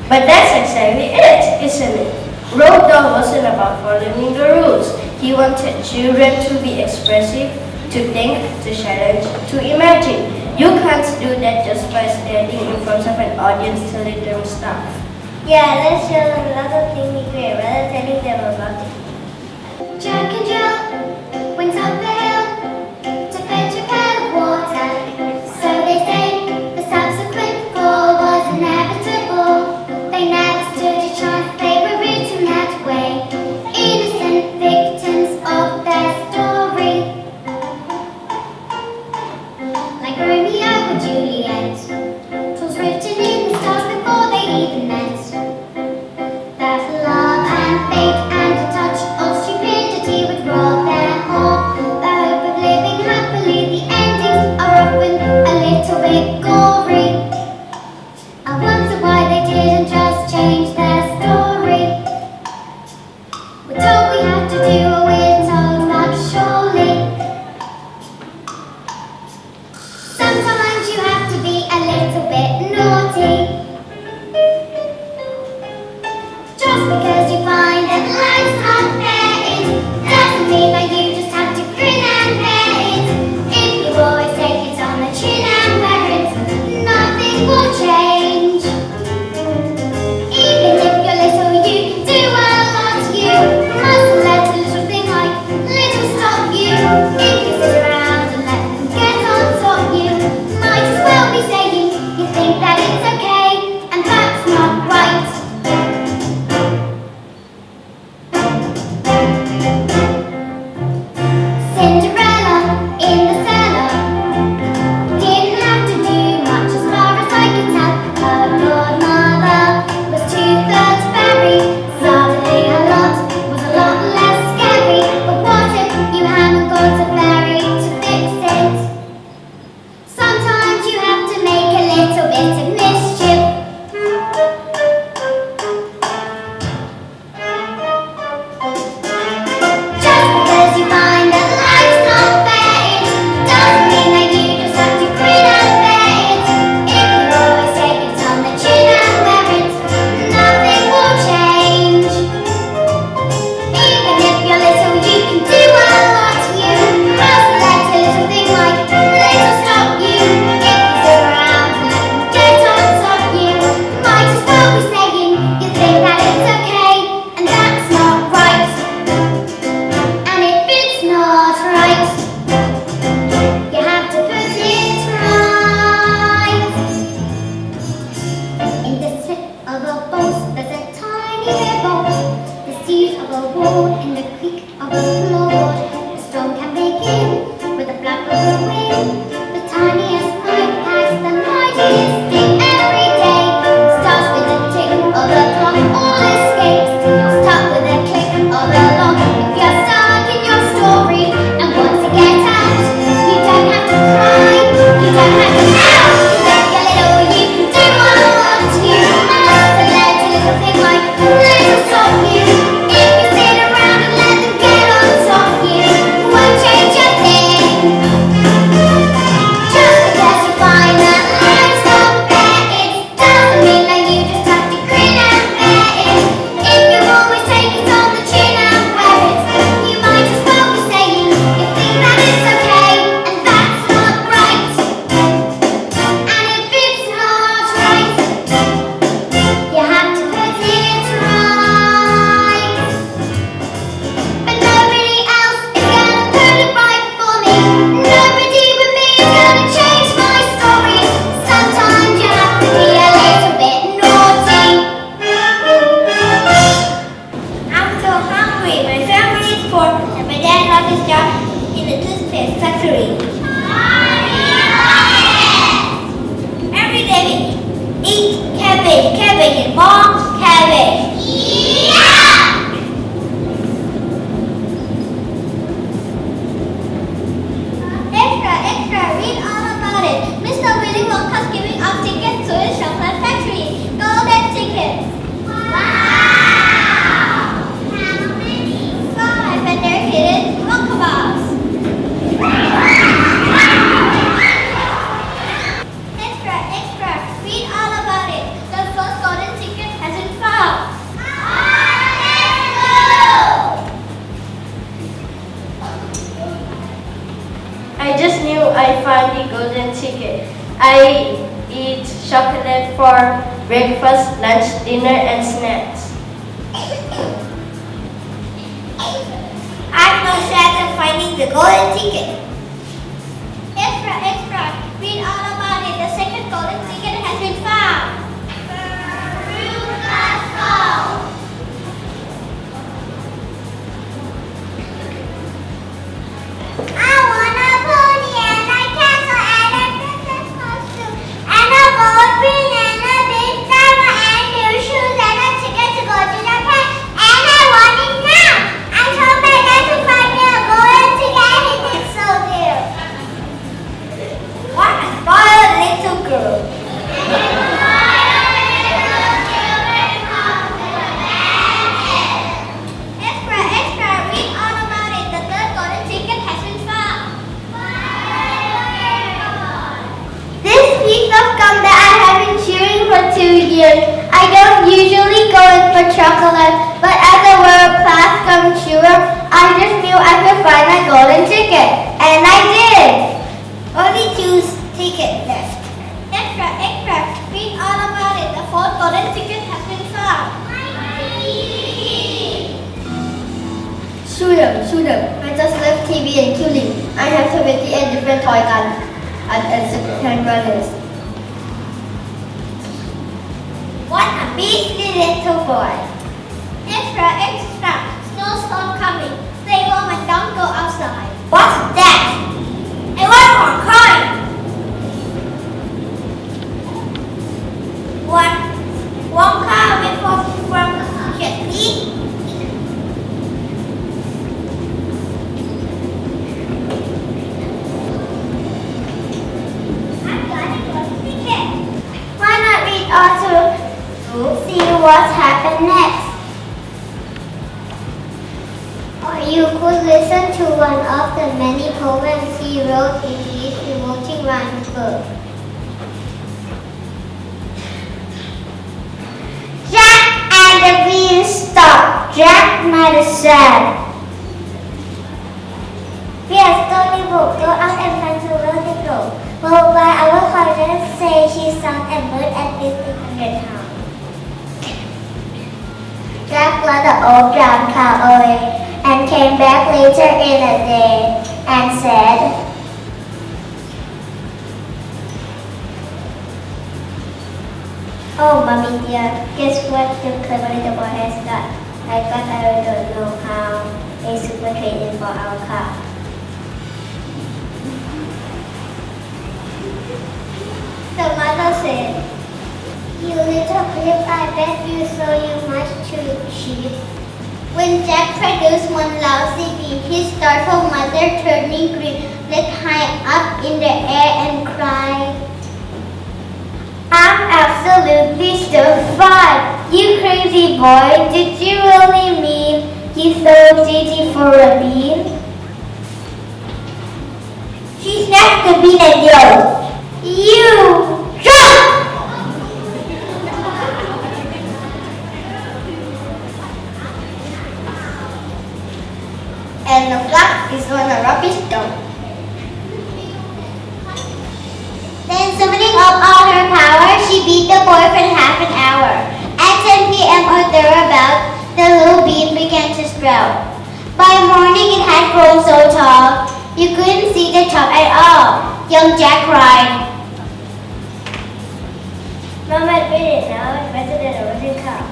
But that's exactly it, isn't it? Roald Dahl wasn't about following the rules. He wanted children to be expressive, to think, to challenge, to imagine. You can't do that just by standing in front of an audience telling them stuff. Yeah, let's show them a lot of things we create rather than telling them about it. Jack and Jill went up the hill to fetch a pail of water. So they say the subsequent fall was inevitable. They never stood a chance, they were written that way. Innocent victims of their story. Like Romeo and Juliet, 'twas written in the stars before they even met. That love and fate and a touch of stupidity would rob them all the hope of living happily. The endings are often a little bit gory. I wonder why they didn't just change their story. We're told we have to do what we're told, but surely sometimes you have to be a little bit naughty. Just because you find that life's not fair, it doesn't mean that you just have to grin and bear it. If you always take it on the chin and wear it, nothing will change. Even if you're little, you can do a lot. You mustn't let a little thing like little stop you. If you sit around and let them get on top you, might as well be saying you think that it's okay, and that's not right. Cinderella in the cellar didn't have to do much as far as I could tell. Her godmother was 2/3 fairy. Suddenly her lot was a lot less scary. But what if you haven't got a fairy to fix it? Sometimes you have to make a little bit of mischief. Just because you find that life's not fair, it doesn't mean that you just have to grin and bear it. If you always take it on the chin and wear it, nothing will change. Even if you're little, you can do a lot. You must let a little thing like little stop you. If you sit around and let them get on top you, might as well be saying you think that it's okay, and that's not right. And if it's not right, you have to put it right. In the slip of a boat, there's a tiny ripple. The seed of a wall in the creak of a floorboard. The storm can begin with a flap of the wind. The tiniest pipe has the mightiest sting. Every day starts with a tick of the clock. All escapes start with a click of the lock. If you're stuck in your story and want to get out, you don't have to cry, you don't have to shout. If you're little, you can do a lot. You must let a little thing like little stop you. If you sit around and let them get on top you, won't change a thing. Just because you find that life's not fair, it doesn't mean that you just have to grin and bear it. If you always take it on the chin and wear it, you might as well be saying you think that it's okay, and that's not right. And if it's not right, you have to put it right. But nobody else is gonna put it right for me. Nobody but me is gonna change my story. Sometimes you have to be a little bit naughty. I'm so hungry. My family is poor, and my dad lost his job in the toothpaste factory. Every day we eat cabbage, cabbage, and more cabbage. Extra, extra, read all about it. Mr. Willy Wonka's giving out tickets to his chocolate factory. Golden tickets. Wow! How many? 5, and they're hidden Wonka bars. Extra, extra, read all about it. The first golden ticket I find the golden ticket. I eat chocolate for breakfast, lunch, dinner, and snacks. I'm no sad at finding the golden ticket. Extra, extra, read all about it. The second golden ticket has been found. Let's go. I want a pony and a castle and a princess costume and a gold ring and a big diamond and new shoes and a ticket to go to Japan and I want it now. I told my dad to find me a golden ticket and he did so dear. What a spoiled little girl. Extra, extra, read all about it. The third golden ticket has been found. This piece of gum that I have been chewing for 2 years. I don't usually go in for chocolate, but as a world-class gum chewer, I just knew I could find my golden ticket. And I did! Only 2 tickets left. Extra, extra, read all about it. The fourth golden ticket has been found. Shoot 'em. I just left TV and killing. I have 78 different toy guns and 6 runners. What a beastly little boy. Extra, extra, snowstorm coming. Stay warm and don't go outside. What's that? A one coin. One car with from Kitty. Why not read all to see what happened next? Or you could listen to one of the many poems he wrote in his emoting rhymes book. Jack and the Beanstalk. Jack might have said. We are storybook. Go out and find the little girl. Well, by our father say she sang and bird at least 100 times. Jack let the old brown cow away and came back later in the day and said, "Oh, mommy dear, guess what the clever little boy has got? I got I don't know how a super trade-in for our car." The mother said, "You little clip, I bet you so you much too cheap." When Jack produced one lousy beam, his startled mother turning green, looked high up in the air and cried, "I'm absolutely stupefied! You crazy boy, did you really mean you sold Gigi for a bean?" She snapped the bean and yelled, "You drunk!" And the clock is on a rubbish dump. Then summoning up all her power, she beat the boy for half an hour. At 10 p.m. or thereabout, the little bean began to sprout. By morning it had grown so tall, you couldn't see the top at all. Young Jack cried, "Mom, I beat it now, it's better than a rotting cow."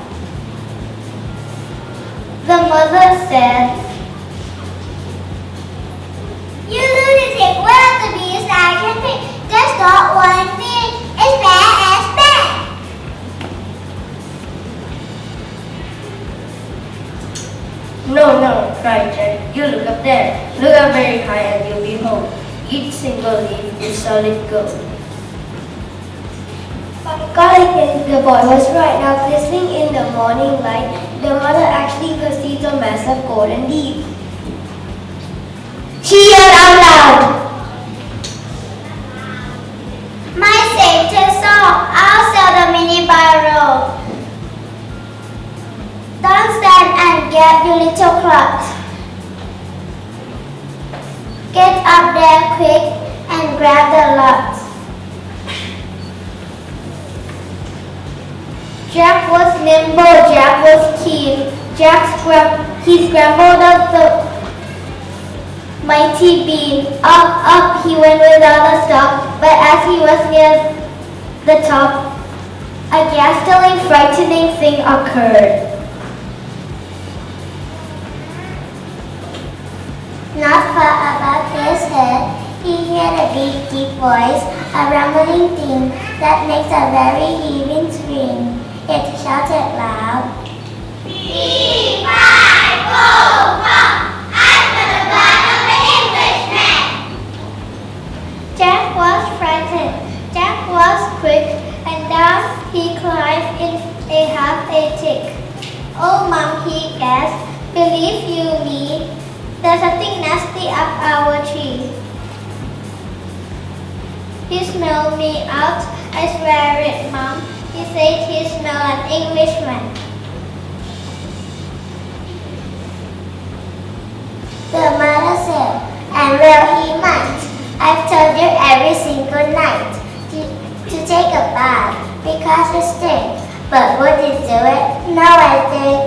The mother said, "You lunatic, what are the beans I can pick? There's not one thing, it's bad as bad." No, cried Jack. You look up there. Look up very high and you'll be home. Each single leaf is solid gold. Golly, the boy was right. Now glistening in the morning light, the mother actually perceived a massive golden leaf. She yelled out loud, "My safety song, I'll sell the mini barrel. Don't stand and get your little clocks. Get up there quick and grabbed a lot. Jack was nimble, Jack was keen. He scrambled up the mighty beam. Up he went without a stop, but as he was near the top, a ghastly, frightening thing occurred. Not far above his head, he heard a deep, deep voice, a rumbling thing that makes a very heaving scream. It shouted loud, "Fee, fi, fo, fum, I'm for the blood of the Englishman!" Jack was frightened. Jack was quick, and down he climbed in a half a tick. "Oh, Mom," he gasped, "believe you me, there's something nasty up our tree." "He smelled me out, I swear it, Mom. He said he smelled an Englishman." The mother said, "And well he might. I've told you every single night to take a bath because you stink. But would you do it? No, I think."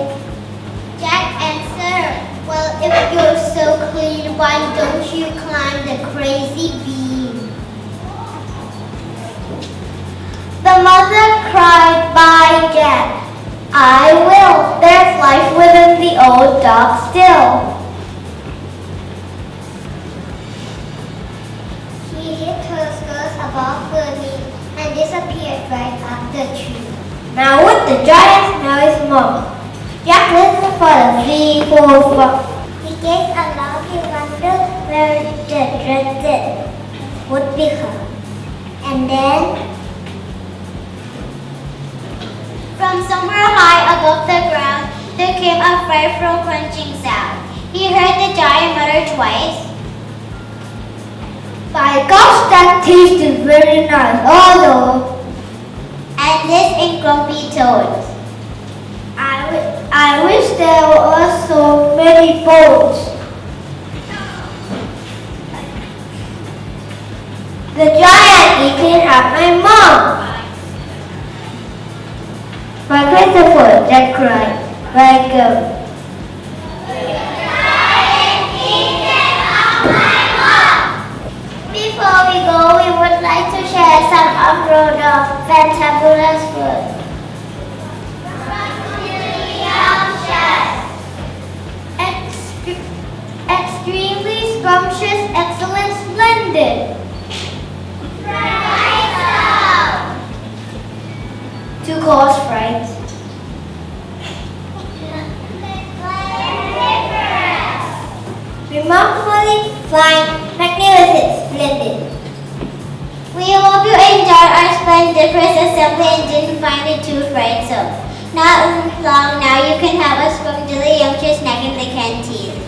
Jack answered, "Well, if you're so clean, why don't you climb the crazy beam?" The mother cried, "By Jack, I will. There's life within the old dog still." He hit her skirts above her knee and disappeared right up the tree. Now with the giant smell his mom, Jack listened for the 3, 4, 5. He gazed aloud. He wondered where the dreaded would be her. And then, from somewhere high above the ground, there came a frightful crunching sound. He heard the giant mutter twice, "By gosh, that tasted very nice, although..." And this in grumpy tones, I wish there were so many boats." "The giant eating up my mom." "By Christopher," Jack cried, like a Before we go, we would like to share some of Roald's fantabulous food. Extremely scrumptious, excellent, splendid. To cause fright. Remarkably fine, magnificent, splendid. We hope you enjoyed our splendiferous assembly and didn't find it too frightsome. Not long now, you can have a scrumptious, yumptious snack in the canteen.